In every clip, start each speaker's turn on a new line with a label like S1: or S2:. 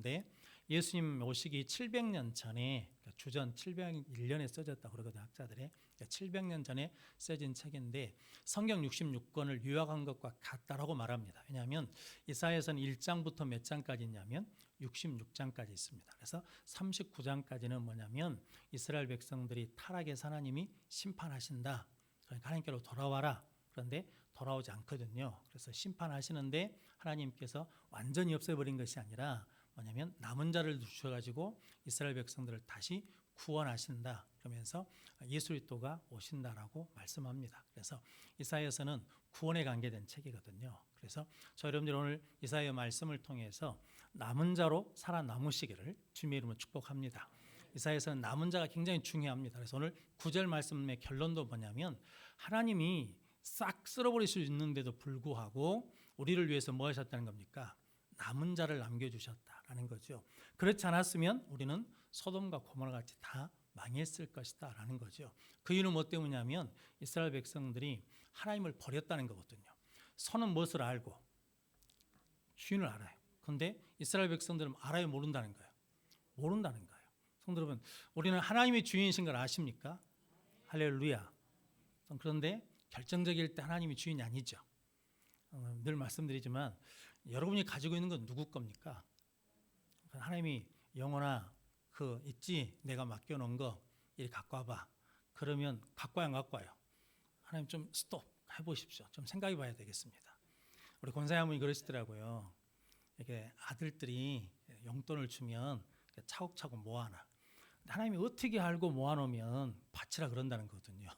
S1: 있는데 예수님 오시기 700년 전에 주전 701년에 써졌다고 그러거든요. 학자들이. 700년 전에 써진 책인데 성경 66권을 요약한 것과 같다라고 말합니다. 왜냐하면 이사야서는 1장부터 몇 장까지 있냐면 66장까지 있습니다. 그래서 39장까지는 뭐냐면 이스라엘 백성들이 타락해서 하나님이 심판하신다. 그러니까 하나님께로 돌아와라. 그런데 돌아오지 않거든요. 그래서 심판하시는데 하나님께서 완전히 없애버린 것이 아니라 뭐냐면 남은 자를 주셔가지고 이스라엘 백성들을 다시 구원하신다. 그러면서 예수 그리스도가 오신다라고 말씀합니다. 그래서 이사야서는 구원에 관계된 책이거든요. 그래서 저 여러분들 오늘 이사야 말씀을 통해서 남은 자로 살아남으시기를 주님의 이름으로 축복합니다. 이사야서는 남은 자가 굉장히 중요합니다. 그래서 오늘 9절 말씀의 결론도 뭐냐면 하나님이 싹 쓸어버릴 수 있는데도 불구하고 우리를 위해서 뭐 하셨다는 겁니까? 남은 자를 남겨주셨다라는 거죠. 그렇지 않았으면 우리는 소돔과 고모라 같이 다 망했을 것이다 라는 거죠. 그 이유는 뭐 때문이냐면 이스라엘 백성들이 하나님을 버렸다는 거거든요. 선은 무엇을 알고 주인을 알아요. 그런데 이스라엘 백성들은 알아요, 모른다는 거예요. 모른다는 거예요. 성도 여러분, 우리는 하나님이 주인이신 걸 아십니까? 할렐루야. 그런데 결정적일 때 하나님이 주인이 아니죠. 늘 말씀드리지만 여러분이 가지고 있는 건 누구 겁니까? 하나님이 영혼아 그 있지 내가 맡겨놓은 거 이리 갖고 와봐. 그러면 갖고 와요, 안 갖고 와요? 하나님 좀 스톱 해보십시오. 좀 생각해 봐야 되겠습니다. 우리 권사님이 그러시더라고요. 이렇게 아들들이 용돈을 주면 차곡차곡 모아놔. 하나님이 어떻게 알고 모아놓으면 바치라 그런다는 거거든요.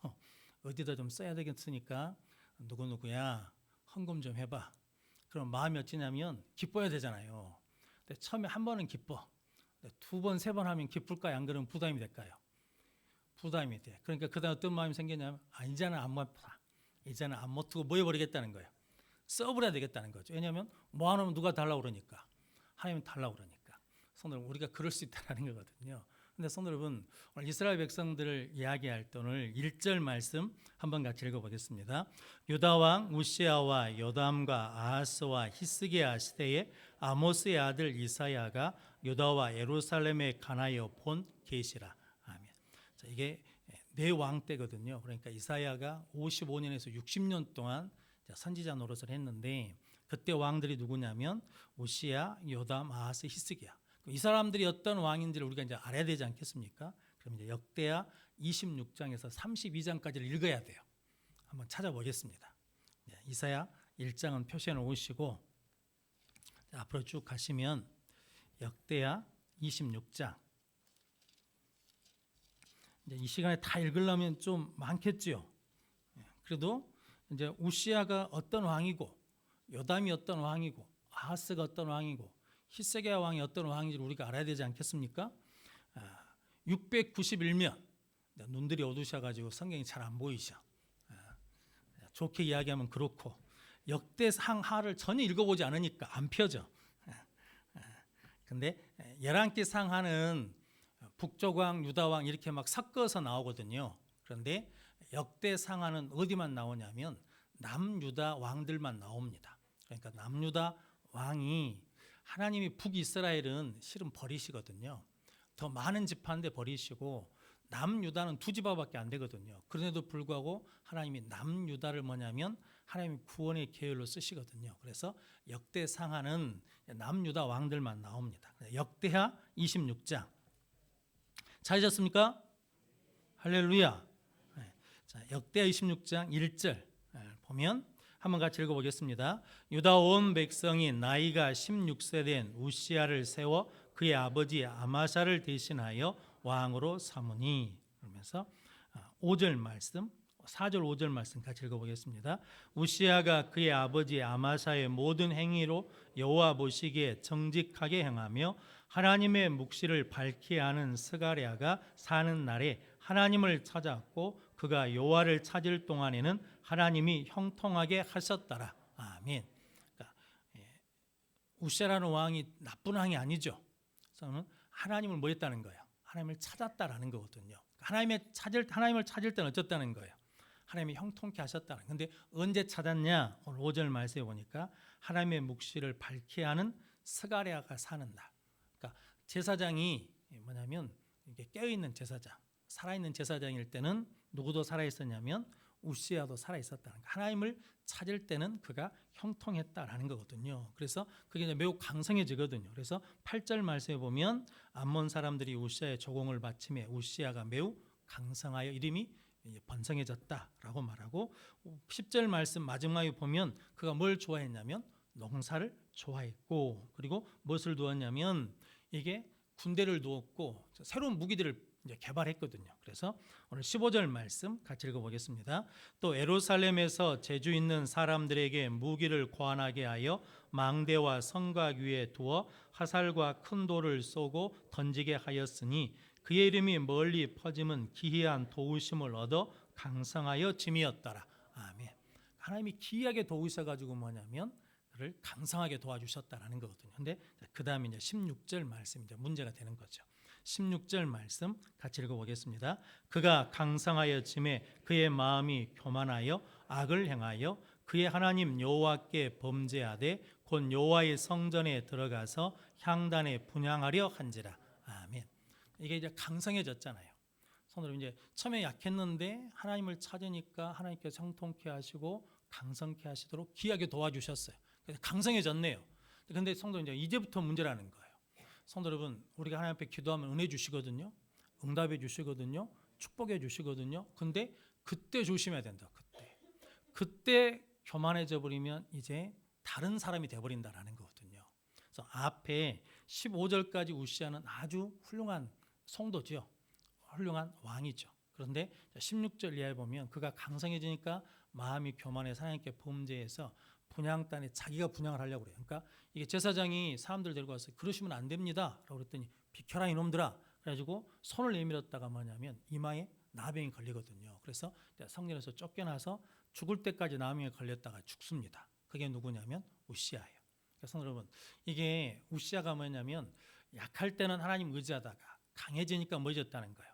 S1: 어디다 좀 써야 되겠으니까 누구누구야 헌금 좀 해봐. 그럼 마음이 어찌냐면 기뻐야 되잖아요. 근데 처음에 한 번은 기뻐. 두 번, 세 번 하면 기쁠까요? 안 그러면 부담이 될까요? 부담이 돼. 그러니까 그다음 어떤 마음이 생기냐면 이제는 안 모아봐. 이제는 안 모으고 모여버리겠다는 거예요. 써버려야 되겠다는 거죠. 왜냐하면 모아놓으면 누가 달라고 그러니까. 하나님은 달라고 그러니까. 성도 여러분, 우리가 그럴 수 있다는 거거든요. 근데 성도 여러분, 오늘 이스라엘 백성들을 이야기할 때 오늘 1절 말씀 한번 같이 읽어보겠습니다. 유다 왕 우시아와 요담과 아하스와 히스기야 시대에 아모스의 아들 이사야가 유다와 예루살렘에 관하여 본 계시라. 아멘. 자, 이게 네 왕 때거든요. 그러니까 이사야가 55년에서 60년 동안 선지자 노릇을 했는데 그때 왕들이 누구냐면 우시아, 요담, 아하스, 히스기야. 이 사람들이 어떤 왕인지를 우리가 이제 알아야 되지 않겠습니까? 그럼 이제 역대하 26장에서 32장까지를 읽어야 돼요. 한번 찾아보겠습니다. 이사야 1장은 표시해 놓으시고 앞으로 쭉 가시면 역대하 26장. 이제 이 시간에 다 읽으려면 좀 많겠죠. 그래도 이제 우시아가 어떤 왕이고 요담이 어떤 왕이고 아하스가 어떤 왕이고 히스기야 왕이 어떤 왕인지를 우리가 알아야 되지 않겠습니까? 691면 눈들이 어두우셔가지고 성경이 잘 안 보이셔. 좋게 이야기하면 그렇고 역대상하를 전혀 읽어보지 않으니까 안 펴져. 근데 열왕기 상하는 북쪽 왕, 유다 왕 이렇게 막 섞어서 나오거든요. 그런데 역대상하는 어디만 나오냐면 남유다 왕들만 나옵니다. 그러니까 남유다 왕이 하나님이 북이스라엘은 실은 버리시거든요. 더 많은 지파인데 버리시고 남유다는 두 지파밖에 안 되거든요. 그런데도 불구하고 하나님이 남유다를 뭐냐면 하나님이 구원의 계율로 쓰시거든요. 그래서 역대상하는 남유다 왕들만 나옵니다. 역대하 26장 찾으셨습니까? 할렐루야. 자, 역대하 26장 1절 보면 한번 같이 읽어보겠습니다. 유다 온 백성이 나이가 16세 된 우시아를 세워 그의 아버지 아마샤를 대신하여 왕으로 삼으니. 그러면서 5절 말씀, 4절 5절 말씀 같이 읽어보겠습니다. 우시아가 그의 아버지 아마샤의 모든 행위로 여호와 보시기에 정직하게 행하며 하나님의 묵시를 밝히 하는 스가랴가 사는 날에 하나님을 찾았고 그가 여호와를 찾을 동안에는 하나님이 형통하게 하셨더라. 아멘. 그러니까 우시아라는 왕이 나쁜 왕이 아니죠. 그래서 하나님을 뭐 했다는 거예요? 하나님을 찾았다라는 거거든요. 하나님을 찾을 때는 어쨌다는 거예요? 하나님이 형통케 하셨다는. 근데 언제 찾았냐? 오늘 5절 말씀에 보니까 하나님의 묵시를 밝히 하는 스가랴가 사는 날. 그러니까 제사장이 뭐냐면 이게 깨어있는 제사장, 살아있는 제사장일 때는 누구도 살아있었냐면 우시아도 살아있었다는 거. 하나님을 찾을 때는 그가 형통했다라는 거거든요. 그래서 그게 이제 매우 강성해지거든요. 그래서 8절 말씀에 보면 암몬 사람들이 우시아의 조공을 바치매 우시아가 매우 강성하여 이름이 번성해졌다라고 말하고 10절 말씀 마지막에 보면 그가 뭘 좋아했냐면 농사를 좋아했고 그리고 무엇을 두었냐면 이게 군대를 두었고 새로운 무기들을 이제 개발했거든요. 그래서 오늘 15절 말씀 같이 읽어보겠습니다. 또 예루살렘에서 재주 있는 사람들에게 무기를 고안하게 하여 망대와 성곽 위에 두어 화살과 큰 돌을 쏘고 던지게 하였으니 그의 이름이 멀리 퍼짐은 기이한 도우심을 얻어 강성하여 짐이었더라. 아멘. 하나님이 기이하게 도우셔가지고 뭐냐면 그를 강성하게 도와주셨다라는 거거든요. 근데 그 다음에 이제 16절 말씀 이제 문제가 되는 거죠. 16절 말씀 같이 읽어보겠습니다. 그가 강성하여 짐에 그의 마음이 교만하여 악을 행하여 그의 하나님 여호와께 범죄하되 곧 여호와의 성전에 들어가서 향단에 분향하려 한지라. 아멘. 이게 이제 강성해졌잖아요. 손으로 이제 처음에 약했는데 하나님을 찾으니까 하나님께서 형통케 하시고 강성케 하시도록 귀하게 도와주셨어요. 그래서 강성해졌네요. 그런데 성도 이제부터 문제라는 거예요. 성도 여러분, 우리가 하나님 앞에 기도하면 은혜 주시거든요. 응답해 주시거든요. 축복해 주시거든요. 근데 그때 조심해야 된다. 그때 교만해져 버리면 이제 다른 사람이 돼 버린다라는 거거든요. 그래서 앞에 15절까지 우시아는 아주 훌륭한 성도죠. 훌륭한 왕이죠. 그런데 16절 이하에 보면 그가 강성해지니까 마음이 교만해서 하나님께 범죄해서 분향단에 자기가 분향을 하려고 그래요. 그러니까 이게 제사장이 사람들 데리고 와서 그러시면 안 됩니다 라고 그랬더니 비켜라 이놈들아 그래가지고 손을 내밀었다가 뭐냐면 이마에 나병이 걸리거든요. 그래서 성전에서 쫓겨나서 죽을 때까지 나병에 걸렸다가 죽습니다. 그게 누구냐면 우시아예요. 그래서 여러분 이게 우시아가 뭐냐면 약할 때는 하나님 의지하다가 강해지니까 뭐해졌다는 거예요.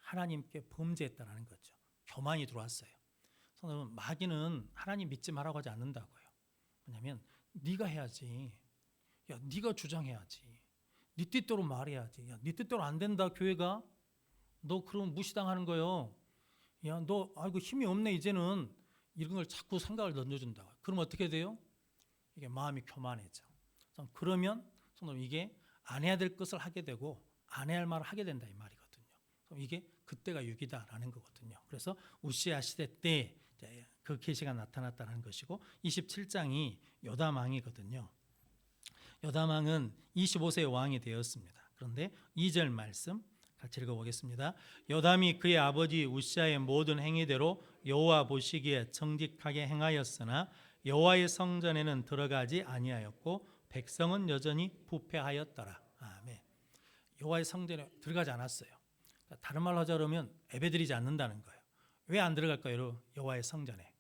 S1: 하나님께 범죄했다는 거죠. 교만이 들어왔어요. 여러분 마귀는 하나님 믿지 말라고 하지 않는다고요. 뭐냐면 네가 해야지. 야, 네가 주장해야지. 네 뜻대로 말해야지. 야, 네 뜻대로 안 된다 교회가. 너 그럼 무시당하는 거요. 야, 너 아이고 힘이 없네 이제는. 이런 걸 자꾸 생각을 던져준다. 그럼 어떻게 돼요? 이게 마음이 교만해져. 그러면 이게 안 해야 될 것을 하게 되고 안 해야 할 말을 하게 된다 이 말이거든요. 이게 그때가 유기다라는 거거든요. 그래서 우시아 시대 때 그 계시가 나타났다는 것이고 27장이 요담 왕이거든요. 요담 왕은 25세의 왕이 되었습니다. 그런데 2절 말씀 같이 읽어보겠습니다. 요담이 그의 아버지 우시아의 모든 행위대로 여호와 보시기에 정직하게 행하였으나 여호와의 성전에는 들어가지 아니하였고 백성은 여전히 부패하였더라. 아멘. 여호와의 성전에 들어가지 않았어요. 그러니까 다른 말로 하자면 예배드리지 않는다는 거예요. 왜 안 들어갈까요? 여호와의 성전에.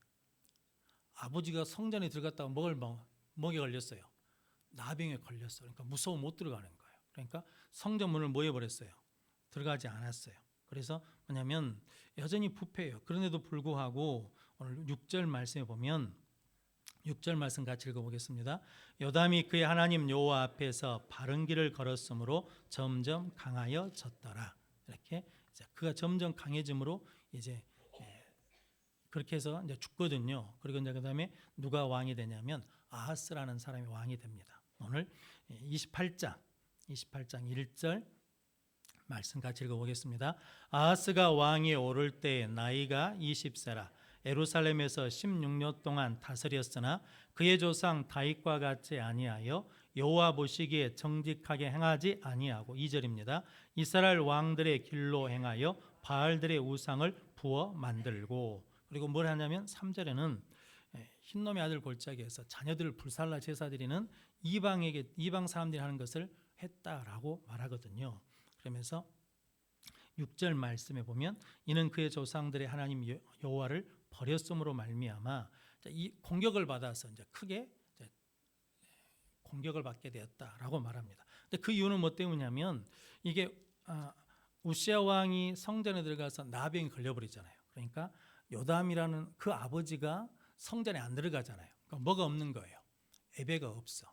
S1: 아버지가 성전에 들어갔다가 뭐에 걸렸어요? 나병에 걸렸어요. 그러니까 무서워 못 들어가는 거예요. 그러니까 성전 문을 뭐 해버렸어요? 들어가지 않았어요. 그래서 뭐냐면 여전히 부패해요. 그런데도 불구하고 오늘 6절 말씀에 보면 6절 말씀 같이 읽어보겠습니다. 요담이 그의 하나님 여호와 앞에서 바른 길을 걸었으므로 점점 강하여졌더라. 이렇게 이제 그가 점점 강해짐으로 이제 그렇게 해서 이제 죽거든요. 그리고 이제 그다음에 누가 왕이 되냐면 아하스라는 사람이 왕이 됩니다. 오늘 28장 1절 말씀 같이 읽어보겠습니다. 아하스가 왕위에 오를 때 나이가 20세라 예루살렘에서 16년 동안 다스렸으나 그의 조상 다윗과 같이 아니하여 여호와 보시기에 정직하게 행하지 아니하고 2절입니다. 이스라엘 왕들의 길로 행하여 바알들의 우상을 부어 만들고 그리고 뭘 하냐면 3절에는 흰놈의 아들 골짜기에서 자녀들을 불살라 제사 드리는 이방 사람들이 하는 것을 했다라고 말하거든요. 그러면서 6절 말씀에 보면 이는 그의 조상들의 하나님 여호와를 버렸음으로 말미암아 이 공격을 받아서 이제 크게 공격을 받게 되었다라고 말합니다. 근데 그 이유는 뭐 때문이냐면 이게 우시아 왕이 성전에 들어가서 나병이 걸려버리잖아요. 그러니까 요담이라는 그 아버지가 성전에 안 들어가잖아요. 그러니까 뭐가 없는 거예요? 예배가 없어.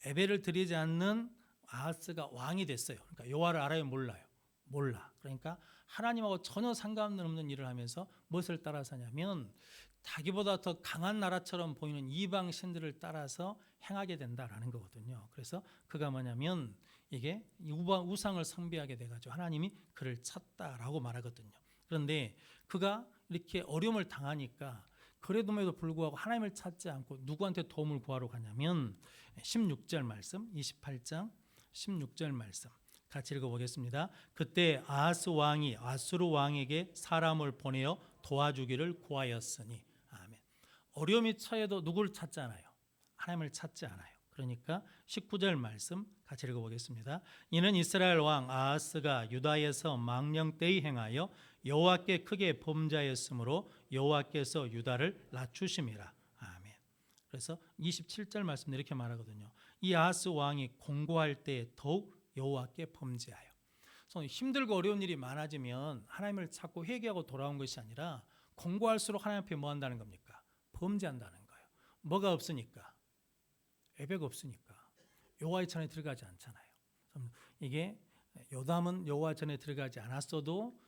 S1: 예배를 드리지 않는 아하스가 왕이 됐어요. 그러니까 여호와를 알아요, 몰라요? 몰라. 그러니까 하나님하고 전혀 상관없는 일을 하면서 무엇을 따라서 하냐면 자기보다 더 강한 나라처럼 보이는 이방 신들을 따라서 행하게 된다라는 거거든요. 그래서 그가 뭐냐면 이게 우상을 숭배하게 돼가지고 하나님이 그를 찾다라고 말하거든요. 그런데 그가 이렇게 어려움을 당하니까 그래도 불구하고 하나님을 찾지 않고 누구한테 도움을 구하러 가냐면 16절 말씀, 28장 16절 말씀 같이 읽어보겠습니다. 그때 아하스 왕이 아수르 왕에게 사람을 보내어 도와주기를 구하였으니. 아멘. 어려움이 처해도 누구를 찾지 않아요? 하나님을 찾지 않아요. 그러니까 19절 말씀 같이 읽어보겠습니다. 이는 이스라엘 왕 아하스가 유다에서 망령되이 행하여 여호와께 크게 범죄하였으므로 여호와께서 유다를 낮추심이라. 아멘. 그래서 27절 말씀 이렇게 말하거든요. 이 아하스 왕이 공고할 때 더욱 여호와께 범죄하여. 힘들고 어려운 일이 많아지면 하나님을 찾고 회개하고 돌아온 것이 아니라 공고할수록 하나님 앞에 뭐 한다는 겁니까? 범죄한다는 거예요. 뭐가 없으니까? 예배가 없으니까. 여호와의 전에 들어가지 않잖아요. 이게 요담은 여호와 전에 들어가지 않았어도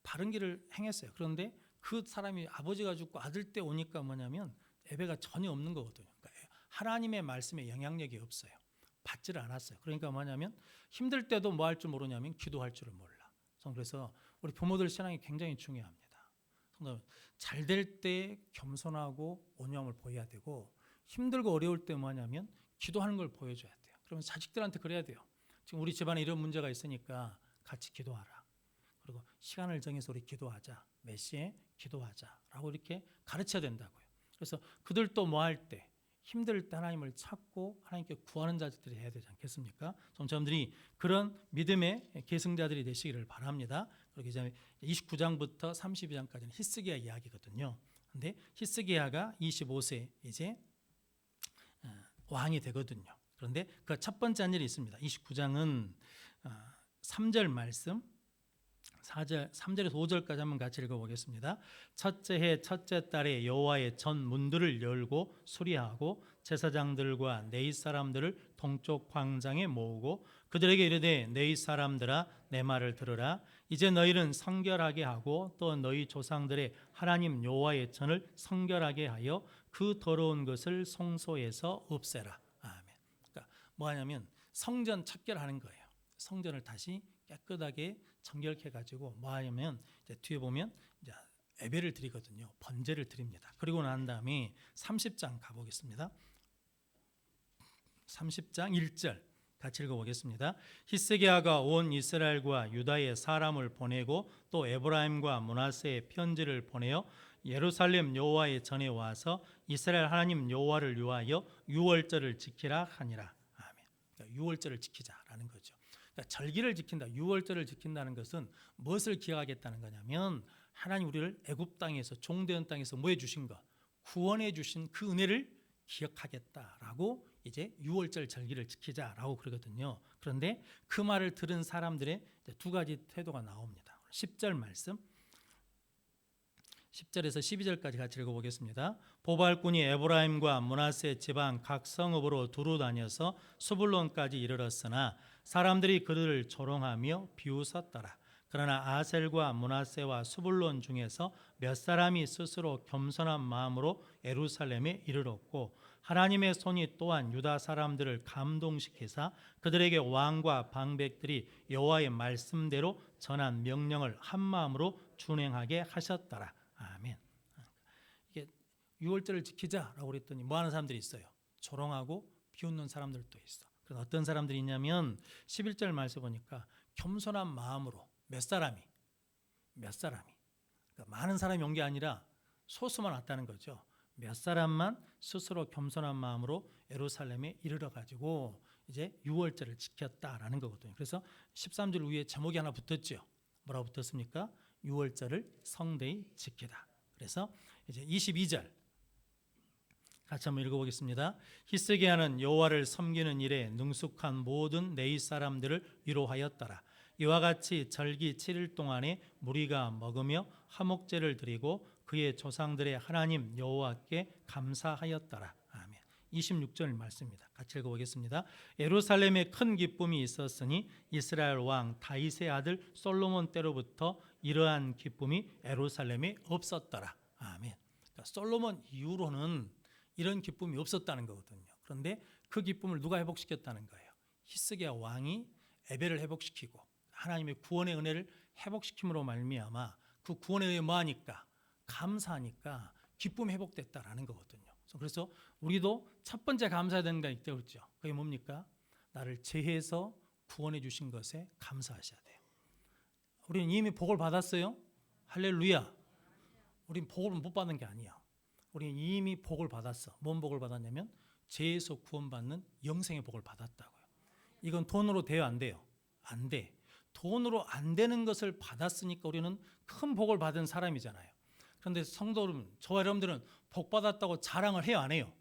S1: 바른 길을 행했어요. 그런데 그 사람이 아버지가 죽고 아들 때 오니까 뭐냐면 예배가 전혀 없는 거거든요. 그러니까 하나님의 말씀에 영향력이 없어요. 받지를 않았어요. 그러니까 뭐냐면 힘들 때도 뭐 할 줄 모르냐면 기도할 줄을 몰라. 그래서 우리 부모들 신앙이 굉장히 중요합니다. 잘 될 때 겸손하고 온유함을 보여야 되고 힘들고 어려울 때 뭐냐면 기도하는 걸 보여줘야 돼요. 그러면 자식들한테 그래야 돼요. 지금 우리 집안에 이런 문제가 있으니까 같이 기도하라. 그리고 시간을 정해서 우리 기도하자. 몇 시에 기도하자라고 이렇게 가르쳐야 된다고요. 그래서 그들도 뭐 할 때 힘들 때 하나님을 찾고 하나님께 구하는 자들이 해야 되지 않겠습니까? 저들이 그런 믿음의 계승자들이 되시기를 바랍니다. 그리고 이제 29장부터 32장까지는 히스기야 이야기거든요. 근데 히스기야가 25세 이제 왕이 되거든요. 그런데 그 첫 번째 한 일이 있습니다. 29장은 3절 말씀 3절에서 5절까지 한번 같이 읽어보겠습니다. 첫째 해 첫째 달에 여호와의 전 문들을 열고 수리하고 제사장들과 네잇 사람들을 동쪽 광장에 모으고 그들에게 이르되 네잇 사람들아 내 말을 들으라. 이제 너희는 성결하게 하고 또 너희 조상들의 하나님 여호와의 전을 성결하게 하여 그 더러운 것을 성소에서 없애라. 아멘. 그러니까 뭐 하냐면 성전 척결하는 거예요. 성전을 다시 깨끗하게 정결해 가지고 뭐 하냐면 이제 뒤에 보면 이제 예배를 드리거든요. 번제를 드립니다. 그리고 난 다음에 30장 가보겠습니다. 30장 1절 같이 읽어보겠습니다. 히스기야가 온 이스라엘과 유다의 사람을 보내고 또 에브라임과 므낫세의 편지를 보내어 예루살렘 여호와의 전에 와서 이스라엘 하나님 여호와를 위하여 유월절을 지키라 하니라. 아멘. 그러니까 유월절을 지키자라는 거죠. 그러니까 절기를 지킨다, 유월절을 지킨다는 것은 무엇을 기억하겠다는 거냐면 하나님 우리를 애굽 땅에서 종되는 땅에서 뭐 해주신 것, 구원해 주신 그 은혜를 기억하겠다라고 이제 유월절 절기를 지키자라고 그러거든요. 그런데 그 말을 들은 사람들의 두 가지 태도가 나옵니다. 10절 말씀 10절에서 12절까지 같이 읽어보겠습니다. 보발꾼이 에브라임과 므낫세 지방 각 성읍으로 두루 다녀서 수불론까지 이르렀으나 사람들이 그들을 조롱하며 비웃었더라. 그러나 아셀과 므낫세와 수불론 중에서 몇 사람이 스스로 겸손한 마음으로 예루살렘에 이르렀고 하나님의 손이 또한 유다 사람들을 감동시키사 그들에게 왕과 방백들이 여호와의 말씀대로 전한 명령을 한 마음으로 준행하게 하셨더라. 아멘. 이게 유월절을 지키자라고 그랬더니 뭐 하는 사람들이 있어요? 조롱하고 비웃는 사람들도 있어. 그런 어떤 사람들이 있냐면 11절 말씀 보니까 겸손한 마음으로 몇 사람이 그러니까 많은 사람이 온 게 아니라 소수만 왔다는 거죠. 몇 사람만 스스로 겸손한 마음으로 예루살렘에 이르러 가지고 이제 유월절을 지켰다라는 거거든요. 그래서 13절 위에 제목이 하나 붙었죠. 뭐라고 붙었습니까? 유월절을 성대히 지키다. 그래서 이제 22절 같이 한번 읽어보겠습니다. 히스기야는 여호와를 섬기는 일에 능숙한 모든 네잇 사람들을 위로하였더라. 이와 같이 절기 7일 동안에 무리가 먹으며 화목제를 드리고 그의 조상들의 하나님 여호와께 감사하였더라. 아멘. 26절 말씀입니다. 같이 읽어보겠습니다. 예루살렘에 큰 기쁨이 있었으니 이스라엘 왕 다윗의 아들 솔로몬 때로부터 이러한 기쁨이 예루살렘에 없었더라. 아멘. 그러니까 솔로몬 이후로는 이런 기쁨이 없었다는 거거든요. 그런데 그 기쁨을 누가 회복시켰다는 거예요? 히스기야 왕이 에벨을 회복시키고 하나님의 구원의 은혜를 회복시킴으로 말미암아 그 구원에 의해 뭐하니까? 감사하니까 기쁨이 회복됐다라는 거거든요. 그래서 우리도 첫 번째 감사해야 되는 게 있다고 그랬죠. 그게 뭡니까? 나를 제해서 구원해 주신 것에 감사하셔야 돼요. 우리는 이미 복을 받았어요. 할렐루야. 우리는 복을 못 받은 게 아니야. 우리는 이미 복을 받았어. 뭔 복을 받았냐면 죄에서 구원받는 영생의 복을 받았다고요. 이건 돈으로 돼요, 안 돼요? 안 돼. 돈으로 안 되는 것을 받았으니까 우리는 큰 복을 받은 사람이잖아요. 그런데 성도 여러분, 저와 여러분들은 복 받았다고 자랑을 해요, 안 해요?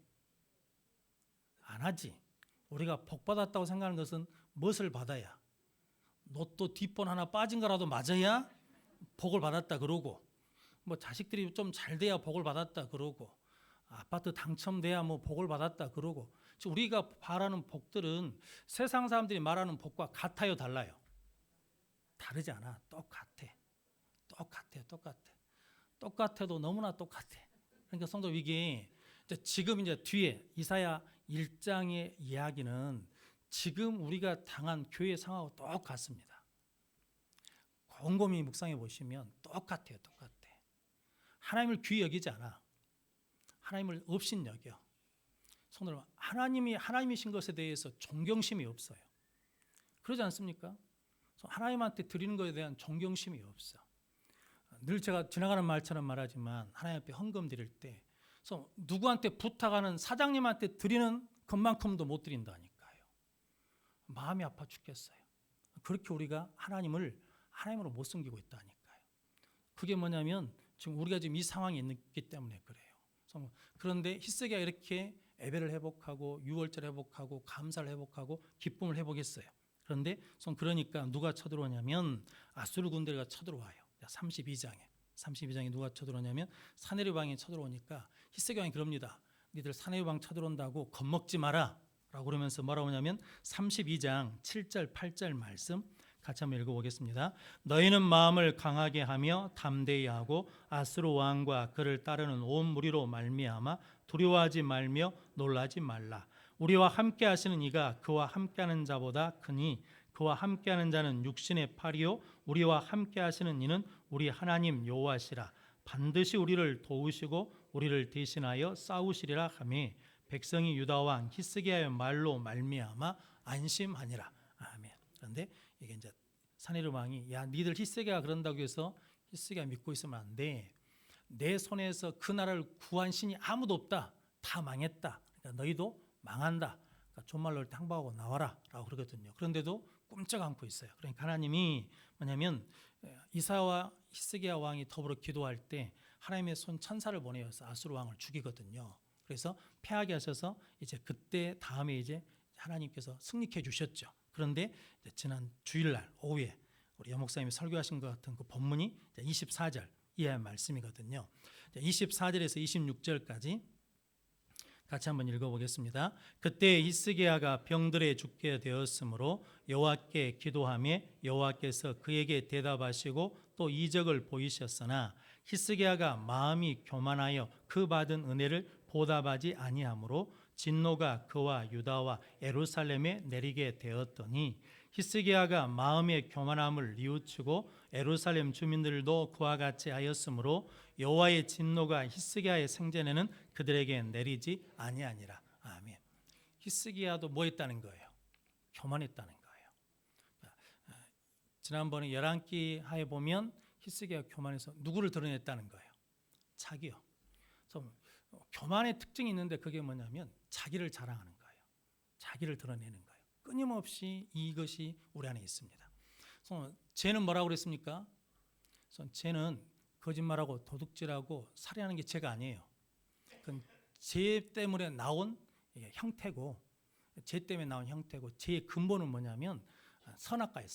S1: 안 하지. 우리가 복 받았다고 생각하는 것은 무엇을 받아야? 로또 뒷번 하나 빠진 거라도 맞아야 복을 받았다 그러고, 뭐 자식들이 좀 잘 돼야 복을 받았다 그러고, 아파트 당첨돼야 뭐 복을 받았다 그러고. 우리가 바라는 복들은 세상 사람들이 말하는 복과 같아요, 달라요? 다르지 않아. 똑같아도 너무나 똑같아. 그러니까 성도, 이게 지금 이제 뒤에 이사야 1장의 이야기는 지금 우리가 당한 교회 상황하고 똑같습니다. 곰곰이 묵상해 보시면 똑같아요. 하나님을 귀히 여기지 않아. 하나님을 업신 여겨. 성도 여러분, 하나님이 하나님이신 것에 대해서 존경심이 없어요. 그러지 않습니까? 하나님한테 드리는 것에 대한 존경심이 없어. 늘 제가 지나가는 말처럼 말하지만 하나님 앞에 헌금 드릴 때 누구한테 부탁하는 사장님한테 드리는 것만큼도 못 드린다니까요. 마음이 아파 죽겠어요. 그렇게 우리가 하나님으로 못 섬기고 있다니까요. 그게 뭐냐면 지금 우리가 지금 이 상황에 있기 때문에 그래요. 그런데 히스기야가 이렇게 예배를 회복하고 유월절 회복하고 감사를 회복하고 기쁨을 회복했어요. 그런데 그러니까 누가 쳐들어오냐면 아수르 군대가 쳐들어와요. 32장에 누가 쳐들어오냐면 사네립 왕이 쳐들어오니까 히스기야 왕이 그럽니다. 니들 사네립 왕 쳐들어온다고 겁먹지 마라 라고 그러면서 뭐라고 하냐면 32장 7절 8절 말씀 같이 한번 읽어보겠습니다. 너희는 마음을 강하게 하며 담대히 하고 아수르 왕과 그를 따르는 온 무리로 말미암아 두려워하지 말며 놀라지 말라. 우리와 함께 하시는 이가 그와 함께하는 자보다 크니 그와 함께하는 자는 육신의 팔이요 우리와 함께 하시는 이는 우리 하나님 여호와시라. 반드시 우리를 도우시고 우리를 대신하여 싸우시리라 하며 백성이 유다 왕 히스기야의 말로 말미암아 안심하니라. 아멘. 그런데 이게 이제 사네립 왕이 니들 히스기야가 그런다고 해서 히스기야 믿고 있으면 안 돼. 내 손에서 그 나라를 구한 신이 아무도 없다. 다 망했다. 그러니까 너희도 망한다. 그러니까 존말로 항복하고 나와라 라고 그러거든요. 그런데도 꼼짝 않고 있어요. 그러니까 하나님이 뭐냐면 이사와 히스기야 왕이 더불어 기도할 때 하나님의 손 천사를 보내어서 아수르 왕을 죽이거든요. 그래서 패하게 하셔서 이제 그때 다음에 이제 하나님께서 승리해 주셨죠. 그런데 지난 주일날 오후에 우리 여목사님이 설교하신 것 같은 그 본문이 24절 이하의 말씀이거든요. 24절에서 26절까지 같이 한번 읽어보겠습니다. 그때 히스기야가 병들에 죽게 되었으므로 여호와께 기도하며 여호와께서 그에게 대답하시고 또 이적을 보이셨으나 히스기야가 마음이 교만하여 그 받은 은혜를 보답하지 아니하므로 진노가 그와 유다와 예루살렘에 내리게 되었더니 히스기야가 마음의 교만함을 뉘우치고 예루살렘 주민들도 그와 같이 하였으므로 여호와의 진노가 히스기야의 생전에는 그들에게 내리지 아니하니라. 아멘. 히스기야도 뭐 했다는 거예요? 교만했다는 거예요. 지난번에 열왕기 하에 보면 히스기야 교만해서 누구를 드러냈다는 거예요? 자기요. 그래서 교만의 특징이 있는데 그게 뭐냐면 자기를 자랑하는 거예요. 자기를 드러내는 거예요. 끊임없이 이것이 우리 안에 있습니다. 그래서 죄는 뭐라고 그랬습니까? 그래서 죄는 거짓말하고 도둑질하고 살인하는 게 죄가 아니에요. 그건 죄 때문에 나온 형태고, 죄 때문에 나온 형태고, 죄의 근본은 뭐냐면 선악과예요.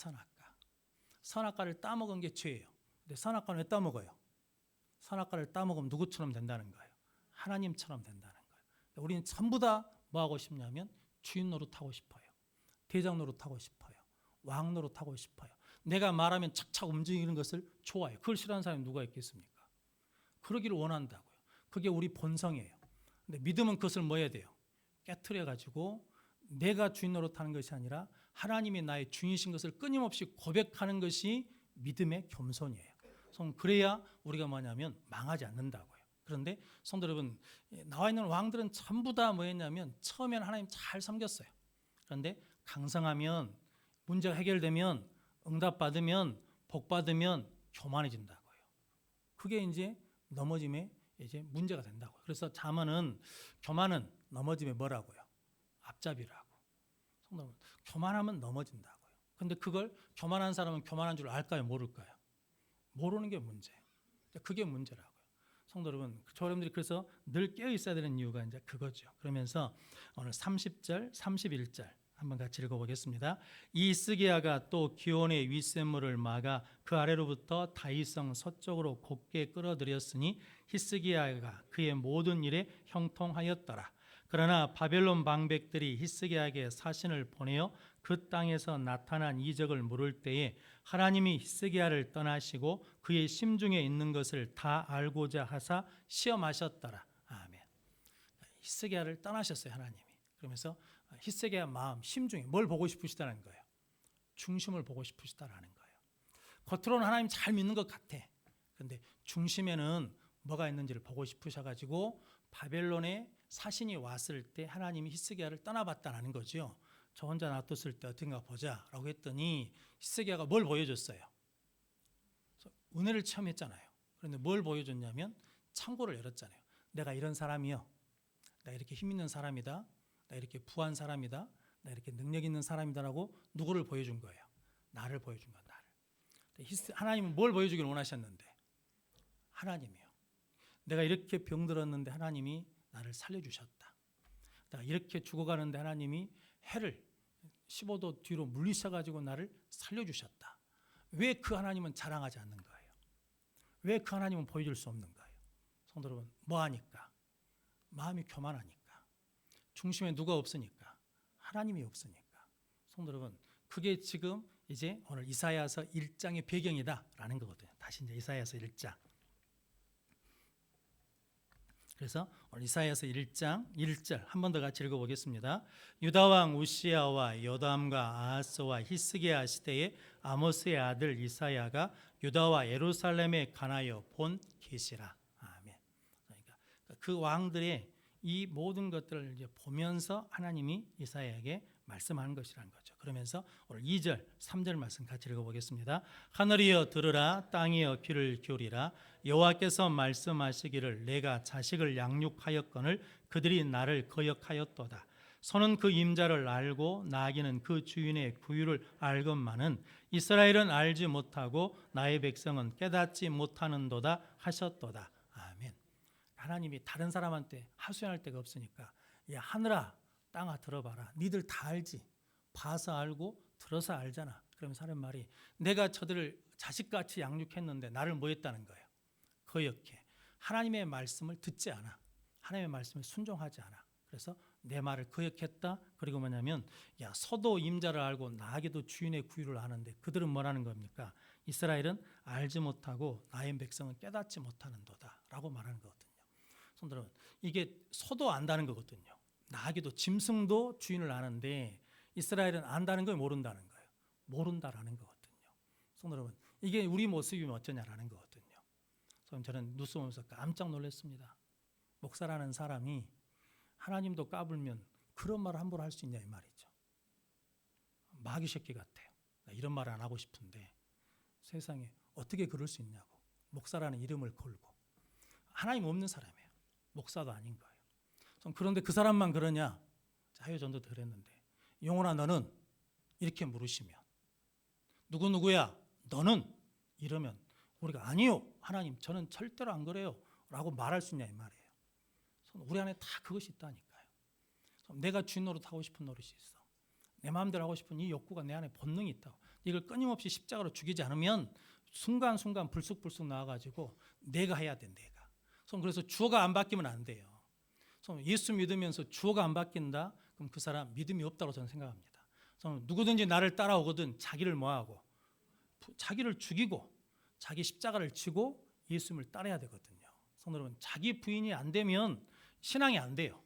S1: 선악과를 따먹은 게 죄예요. 근데 선악과는 왜 따먹어요? 선악과를 따먹으면 누구처럼 된다는 거예요? 하나님처럼 된다는 거예요. 우리는 전부 다 뭐 하고 싶냐면 주인 노릇하고 싶어요. 대장 노릇하고 싶어요. 왕 노릇하고 싶어요. 내가 말하면 착착 움직이는 것을 좋아해요. 그걸 싫어하는 사람이 누가 있겠습니까? 그러기를 원한다고요. 그게 우리 본성이에요. 근데 믿음은 그것을 뭐 해야 돼요? 깨트려 가지고 내가 주인 노릇하는 것이 아니라 하나님이 나의 주인이신 것을 끊임없이 고백하는 것이 믿음의 겸손이에요. 그래야 우리가 뭐냐면 망하지 않는다고요. 그런데 성도 여러분, 나와 있는 왕들은 전부 다 뭐였냐면 처음에는 하나님 잘 섬겼어요. 그런데 강성하면, 문제가 해결되면, 응답받으면, 복받으면 교만해진다고요. 그게 이제 넘어짐의 이제 문제가 된다고요. 그래서 자문은 교만은 넘어짐의 뭐라고요? 앞잡이라고. 성도 여러분, 교만하면 넘어진다고요. 근데 그걸 교만한 사람은 교만한 줄 알까요? 모를까요? 모르는 게 문제예요. 그게 문제라고요. 성도 여러분, 저 여러분들이 그래서 늘 깨어 있어야 되는 이유가 이제 그거죠. 그러면서 오늘 30절, 31절 한번 같이 읽어보겠습니다. 이 히스기야가 또 기온의 윗샘물을 막아 그 아래로부터 다윗성 서쪽으로 곱게 끌어들였으니 히스기야가 그의 모든 일에 형통하였더라. 그러나 바벨론 방백들이 히스기야에게 사신을 보내어 그 땅에서 나타난 이적을 물을 때에 하나님이 히스기야를 떠나시고 그의 심중에 있는 것을 다 알고자 하사 시험하셨더라. 아멘. 히스기야를 떠나셨어요, 하나님이. 그러면서 히스기야 마음, 심중에 뭘 보고 싶으시다는 거예요? 중심을 보고 싶으시다라는 거예요. 겉으로는 하나님 잘 믿는 것 같아. 그런데 중심에는 뭐가 있는지를 보고 싶으셔가지고 바벨론에 사신이 왔을 때 하나님이 히스기야를 떠나봤다는 거죠. 저 혼자 놔뒀을 때 어떤가 보자라고 했더니 히스기야가 뭘 보여줬어요? 은혜를 체험했잖아요. 그런데 뭘 보여줬냐면 창고를 열었잖아요. 내가 이런 사람이요. 나 이렇게 힘 있는 사람이다. 나 이렇게 부한 사람이다. 나 이렇게 능력 있는 사람이다라고 누구를 보여준 거예요? 나를 보여준 거야, 나를. 하나님은 뭘 보여주길 원하셨는데? 하나님이요. 내가 이렇게 병들었는데 하나님이 나를 살려주셨다. 내가 이렇게 죽어가는데 하나님이 해를 15도 뒤로 물리셔가지고 나를 살려주셨다. 왜 그 하나님은 자랑하지 않는 거예요? 왜 그 하나님은 보여줄 수 없는 거예요? 성도 여러분, 뭐하니까? 마음이 교만하니까. 중심에 누가 없으니까. 하나님이 없으니까. 성도 여러분, 그게 지금 이제 오늘 이사야서 1장의 배경이다라는 거거든요. 다시 이제 이사야서 1장. 그래서 오늘 이사야서 1장 1절 한 번 더 같이 읽어보겠습니다. 유다 왕 우시야와 요담과 아하스와 히스기야 시대에 아모스의 아들 이사야가 유다와 예루살렘에 관하여 본 계시라. 아멘. 그러니까 그 왕들의 이 모든 것들을 이제 보면서 하나님이 이사야에게 말씀하는 것이라는 거죠. 그러면서 오늘 2절, 3절 말씀 같이 읽어보겠습니다. 하늘이여 들으라, 땅이여 귀를 기울이라. 여호와께서 말씀하시기를 내가 자식을 양육하였거늘 그들이 나를 거역하였도다. 소는 그 임자를 알고 나귀는 그 주인의 구유를 알건만은 이스라엘은 알지 못하고 나의 백성은 깨닫지 못하는도다 하셨도다. 아멘. 하나님이 다른 사람한테 하소연할 데가 없으니까 야 하늘아 땅아 들어봐라. 니들 다 알지. 봐서 알고 들어서 알잖아. 그러면 사람 말이 내가 저들을 자식같이 양육했는데 나를 뭐 했다는 거예요? 거역해. 하나님의 말씀을 듣지 않아. 하나님의 말씀에 순종하지 않아. 그래서 내 말을 거역했다. 그리고 뭐냐면 야 소도 임자를 알고 나귀도 주인의 구유를 아는데 그들은 뭐라는 겁니까? 이스라엘은 알지 못하고 나의 백성은 깨닫지 못하는도다 라고 말하는 거거든요. 손들은 이게 소도 안다는 거거든요. 나귀도 짐승도 주인을 아는데 이스라엘은 안다는 걸 모른다는 거예요. 모른다라는 거거든요. 성도 여러분, 이게 우리 모습이면 어쩌냐라는 거거든요. 저는 뉴스 보면서 깜짝 놀랐습니다. 목사라는 사람이 하나님도 까불면 그런 말을 함부로 할 수 있냐 이 말이죠. 마귀 새끼 같아요. 나 이런 말을 안 하고 싶은데 세상에 어떻게 그럴 수 있냐고. 목사라는 이름을 걸고 하나님 없는 사람이에요. 목사도 아닌 거예요. 그런데 그 사람만 그러냐? 자유전도 그랬는데 영혼아 너는 이렇게 물으시면 누구누구야 너는 이러면 우리가 아니요 하나님 저는 절대로 안 그래요 라고 말할 수 있냐 이 말이에요. 우리 안에 다 그것이 있다니까요. 내가 주인 노릇하고 싶은 노릇이 있어. 내 마음대로 하고 싶은 이 욕구가 내 안에 본능이 있다고. 이걸 끊임없이 십자가로 죽이지 않으면 순간순간 불쑥불쑥 나와가지고 내가 해야 돼 내가. 그래서 주어가 안 바뀌면 안 돼요. 예수 믿으면서 주어가 안 바뀐다? 그럼 그 사람 믿음이 없다고 저는 생각합니다. 누구든지 나를 따라오거든 자기를 뭐하고 자기를 죽이고 자기 십자가를 지고 예수님을 따라야 되거든요. 성도 여러분, 자기 부인이 안 되면 신앙이 안 돼요.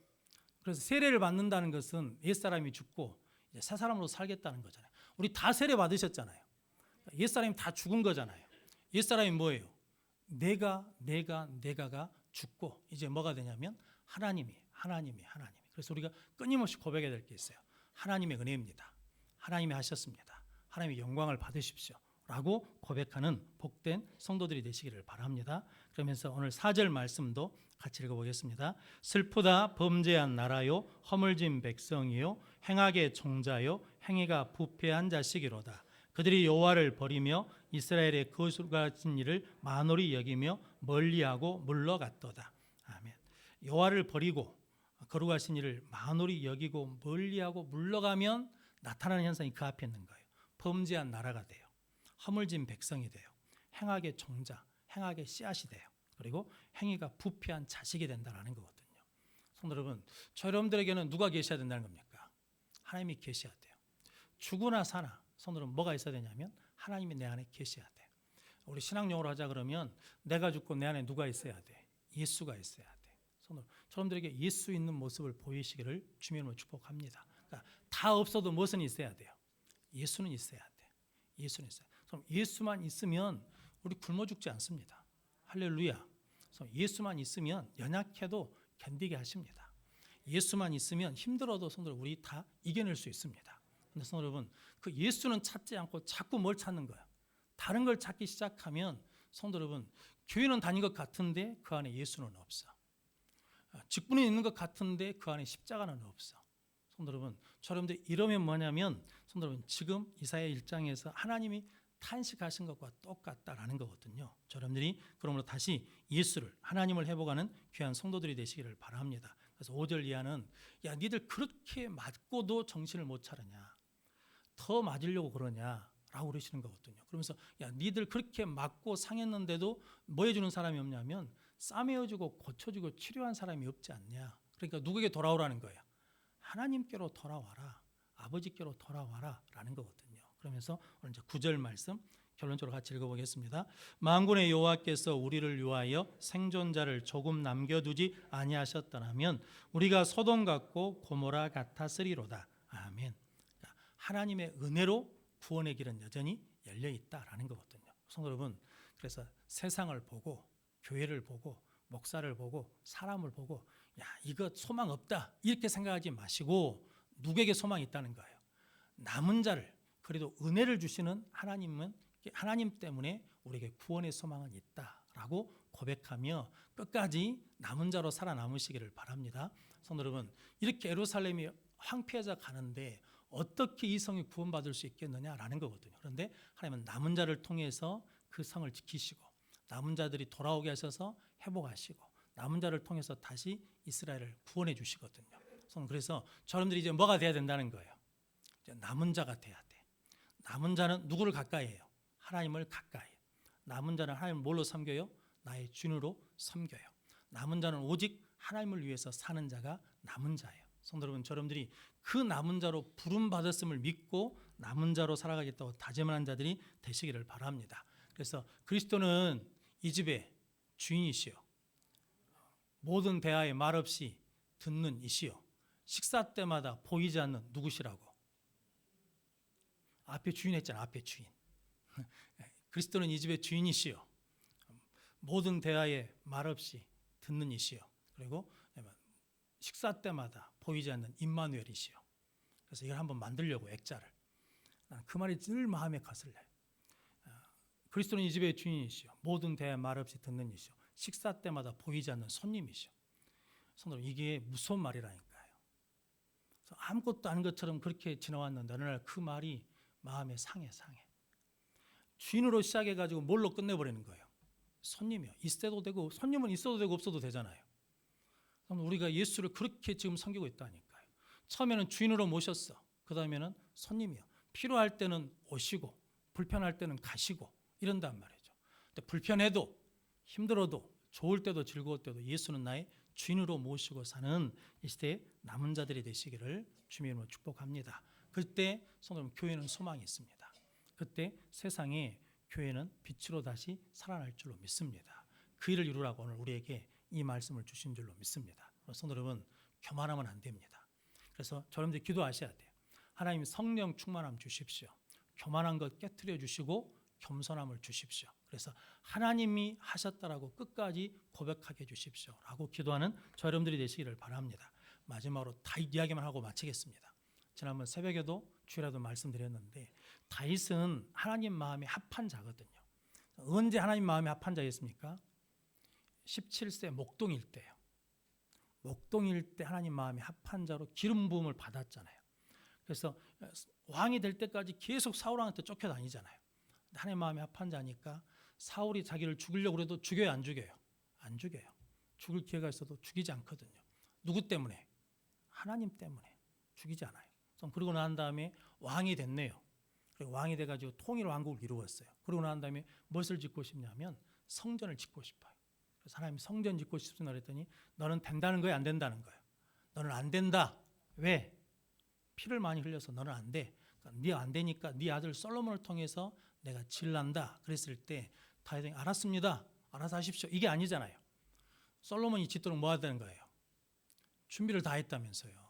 S1: 그래서 세례를 받는다는 것은 옛사람이 죽고 이제 새 사람으로 살겠다는 거잖아요. 우리 다 세례 받으셨잖아요. 옛사람이 다 죽은 거잖아요. 옛사람이 뭐예요? 내가가 죽고 이제 뭐가 되냐면 하나님이. 그래서 우리가 끊임없이 고백해야 될 게 있어요. 하나님의 은혜입니다. 하나님이 하셨습니다. 하나님의 영광을 받으십시오. 라고 고백하는 복된 성도들이 되시기를 바랍니다. 그러면서 오늘 4절 말씀도 같이 읽어보겠습니다. 슬프다 범죄한 나라요 허물진 백성이요 행악의 종자요 행위가 부패한 자식이로다. 그들이 여호와를 버리며 이스라엘의 거룩하신 일을 만홀히 여기며 멀리하고 물러갔도다. 아멘. 여호와를 버리고 거룩하신 일을 만홀히 여기고 멀리하고 물러가면 나타나는 현상이 그 앞에 있는 거예요. 범죄한 나라가 돼요. 허물진 백성이 돼요. 행악의 종자, 행악의 씨앗이 돼요. 그리고 행위가 부패한 자식이 된다는 거거든요. 성도 여러분, 저 여러분들에게는 누가 계셔야 된다는 겁니까? 하나님이 계셔야 돼요. 죽으나 사나 성도 여러분 뭐가 있어야 되냐면 하나님이 내 안에 계셔야 돼요. 우리 신앙용어로 하자 그러면 내가 죽고 내 안에 누가 있어야 돼? 예수가 있어야 돼. 성도 여러분, 저러분들에게 예수 있는 모습을 보이시기를 주님의 이름으로 축복합니다. 그러니까 다 없어도 무엇은 있어야 돼요? 예수는 있어야 돼. 예수는 있어야 돼. 예수만 있으면 우리 굶어 죽지 않습니다. 할렐루야. 예수만 있으면 연약해도 견디게 하십니다. 예수만 있으면 힘들어도 성도 여러분 우리 다 이겨낼 수 있습니다. 그런데 성도 여러분 그 예수는 찾지 않고 자꾸 뭘 찾는 거야? 다른 걸 찾기 시작하면 성도 여러분 교회는 다닌 것 같은데 그 안에 예수는 없어. 직분이 있는 것 같은데 그 안에 십자가는 없어. 성도 여러분, 저러분들 이러면 뭐냐면 성도 여러분 지금 이사야 1장에서 하나님이 탄식하신 것과 똑같다라는 거거든요. 저러분들이 그러므로 다시 예수를 하나님을 회복하는 귀한 성도들이 되시기를 바랍니다. 그래서 5절 이하는 야 니들 그렇게 맞고도 정신을 못 차리냐, 더 맞으려고 그러냐 라고 그러시는 거거든요. 그러면서 야 니들 그렇게 맞고 상했는데도 뭐 해주는 사람이 없냐면 싸매어주고 고쳐주고 치료한 사람이 없지 않냐. 그러니까 누구에게 돌아오라는 거예요? 하나님께로 돌아와라, 아버지께로 돌아와라 라는 거거든요. 그러면서 오늘 이제 9절 말씀 결론적으로 같이 읽어보겠습니다. 만군의 여호와께서 우리를 위하여 생존자를 조금 남겨두지 아니하셨더라면 우리가 소돔 같고 고모라 같았으리로다. 아멘. 하나님의 은혜로 구원의 길은 여전히 열려 있다라는 거거든요. 성도 여러분, 그래서 세상을 보고 교회를 보고 목사를 보고 사람을 보고 야 이거 소망 없다 이렇게 생각하지 마시고 누구에게 소망이 있다는 거예요? 남은 자를, 그래도 은혜를 주시는 하나님은 하나님 때문에 우리에게 구원의 소망은 있다라고 고백하며 끝까지 남은 자로 살아남으시기를 바랍니다. 성도 여러분, 이렇게 예루살렘이 황폐해져 가는데 어떻게 이 성이 구원받을 수 있겠느냐라는 거거든요. 그런데 하나님은 남은 자를 통해서 그 성을 지키시고 남은 자들이 돌아오게 하셔서 회복하시고 남은 자를 통해서 다시 이스라엘을 구원해 주시거든요. 그래서 저놈들이 이제 뭐가 돼야 된다는 거예요? 이제 남은 자가 돼야 돼. 남은 자는 누구를 가까이 해요? 하나님을 가까이. 남은 자는 하나님을 뭘로 섬겨요? 나의 주인으로 섬겨요. 남은 자는 오직 하나님을 위해서 사는 자가 남은 자예요. 성도 여러분, 저러분들이 그 남은 자로 부름받았음을 믿고 남은 자로 살아가겠다고 다짐하는 자들이 되시기를 바랍니다. 그래서 그리스도는 이 집의 주인이시요, 모든 대화에 말없이 듣는 이시요, 식사 때마다 보이지 않는 누구시라고? 앞에 주인 했잖아. 앞에 주인. 그리스도는 이 집의 주인이시요, 모든 대화에 말없이 듣는 이시요, 그리고 식사 때마다 보이지 않는 임마누엘이시요. 그래서 이걸 한번 만들려고 액자를. 그 말이 늘 마음에 거슬려요. 그리스도는 이 집의 주인이시요, 모든 대화에 말없이 듣는 이시요, 식사 때마다 보이지 않는 손님이시요. 성도, 이게 무서운 말이라니까요. 아무것도 아닌 것처럼 그렇게 지나왔는데 어느 날 그 말이 마음에 상해. 주인으로 시작해가지고 뭘로 끝내버리는 거예요? 손님이요. 있어도 되고, 손님은 있어도 되고 없어도 되잖아요. 우리가 예수를 그렇게 지금 섬기고 있다니까요. 처음에는 주인으로 모셨어. 그 다음에는 손님이요. 필요할 때는 오시고 불편할 때는 가시고 이런단 말이죠. 근데 불편해도 힘들어도 좋을 때도 즐거울 때도 예수는 나의 주인으로 모시고 사는 이 시대의 남은 자들이 되시기를 주님의 이름으로 축복합니다. 그때 성도님 교회는 소망이 있습니다. 그때 세상에 교회는 빛으로 다시 살아날 줄로 믿습니다. 그 일을 이루라고 오늘 우리에게 이 말씀을 주신 줄로 믿습니다. 성도 여러분, 교만하면 안 됩니다. 그래서 여러분들 기도하셔야 돼요. 하나님 성령 충만함 주십시오. 교만한 것 깨트려 주시고 겸손함을 주십시오. 그래서 하나님이 하셨다라고 끝까지 고백하게 해주십시오 라고 기도하는 저 여러분들이 되시기를 바랍니다. 마지막으로 다윗 이야기만 하고 마치겠습니다. 지난번 새벽에도 주일에도 말씀드렸는데 다윗은 하나님 마음에 합한 자거든요. 언제 하나님 마음에 합한 자였습니까? 17세 목동일 때요. 목동일 때 하나님 마음에 합한 자로 기름 부음을 받았잖아요. 그래서 왕이 될 때까지 계속 사울왕한테 쫓겨다니잖아요. 하나님 마음에 합한 자니까 사울이 자기를 죽이려고 해도 죽여요, 안 죽여요? 안 죽여요. 죽을 기회가 있어도 죽이지 않거든요. 누구 때문에? 하나님 때문에 죽이지 않아요. 그러고 난 다음에 왕이 됐네요. 그리고 왕이 돼가지고 통일 왕국을 이루었어요. 그러고 난 다음에 무엇을 짓고 싶냐면 성전을 짓고 싶어요. 그래서 하나님이 성전 짓고 싶습니다 그랬더니 너는 된다는 거예요, 안 된다는 거예요? 너는 안 된다. 왜? 피를 많이 흘려서 너는 안 돼. 네 안 되니까 네 아들 솔로몬을 통해서 내가 질난다. 그랬을 때 다윗이 알았습니다. 알아서 하십시오. 이게 아니잖아요. 솔로몬이 짓도록 뭐 하다는 거예요? 준비를 다 했다면서요.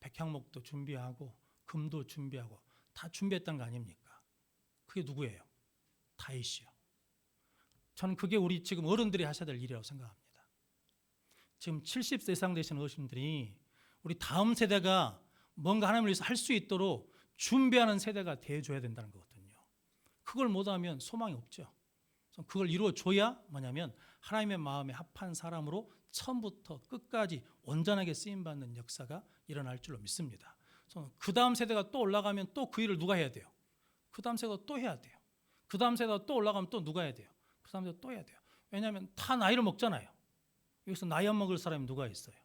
S1: 백향목도 준비하고 금도 준비하고 다 준비했다는 거 아닙니까? 그게 누구예요? 다윗이요. 저는 그게 우리 지금 어른들이 하셔야 될 일이라고 생각합니다. 지금 70세 이상 되신 어르신들이 우리 다음 세대가 뭔가 하나님을 위해서 할 수 있도록 준비하는 세대가 되어줘야 된다는 거거든요. 그걸 못하면 소망이 없죠. 그걸 이루어줘야 뭐냐면 하나님의 마음에 합한 사람으로 처음부터 끝까지 온전하게 쓰임받는 역사가 일어날 줄로 믿습니다. 그 다음 세대가 또 올라가면 또 그 일을 누가 해야 돼요? 그 다음 세대가 또 해야 돼요. 그 다음 세대가 또 올라가면 또 누가 해야 돼요? 그 다음 세대가 또 해야 돼요. 왜냐하면 다 나이를 먹잖아요. 여기서 나이 안 먹을 사람이 누가 있어요?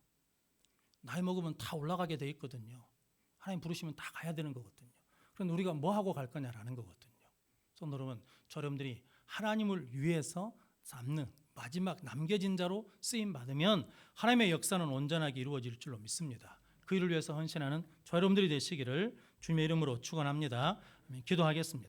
S1: 나이 먹으면 다 올라가게 돼 있거든요. 하나님 부르시면 다 가야 되는 거거든요. 그런데 우리가 뭐 하고 갈 거냐라는 거거든요. 그래서 여러분, 여러분들이 하나님을 위해서 삼는 마지막 남겨진 자로 쓰임 받으면 하나님의 역사는 온전하게 이루어질 줄로 믿습니다. 그 일을 위해서 헌신하는 저 여러분들이 되시기를 주님의 이름으로 축원합니다. 기도하겠습니다.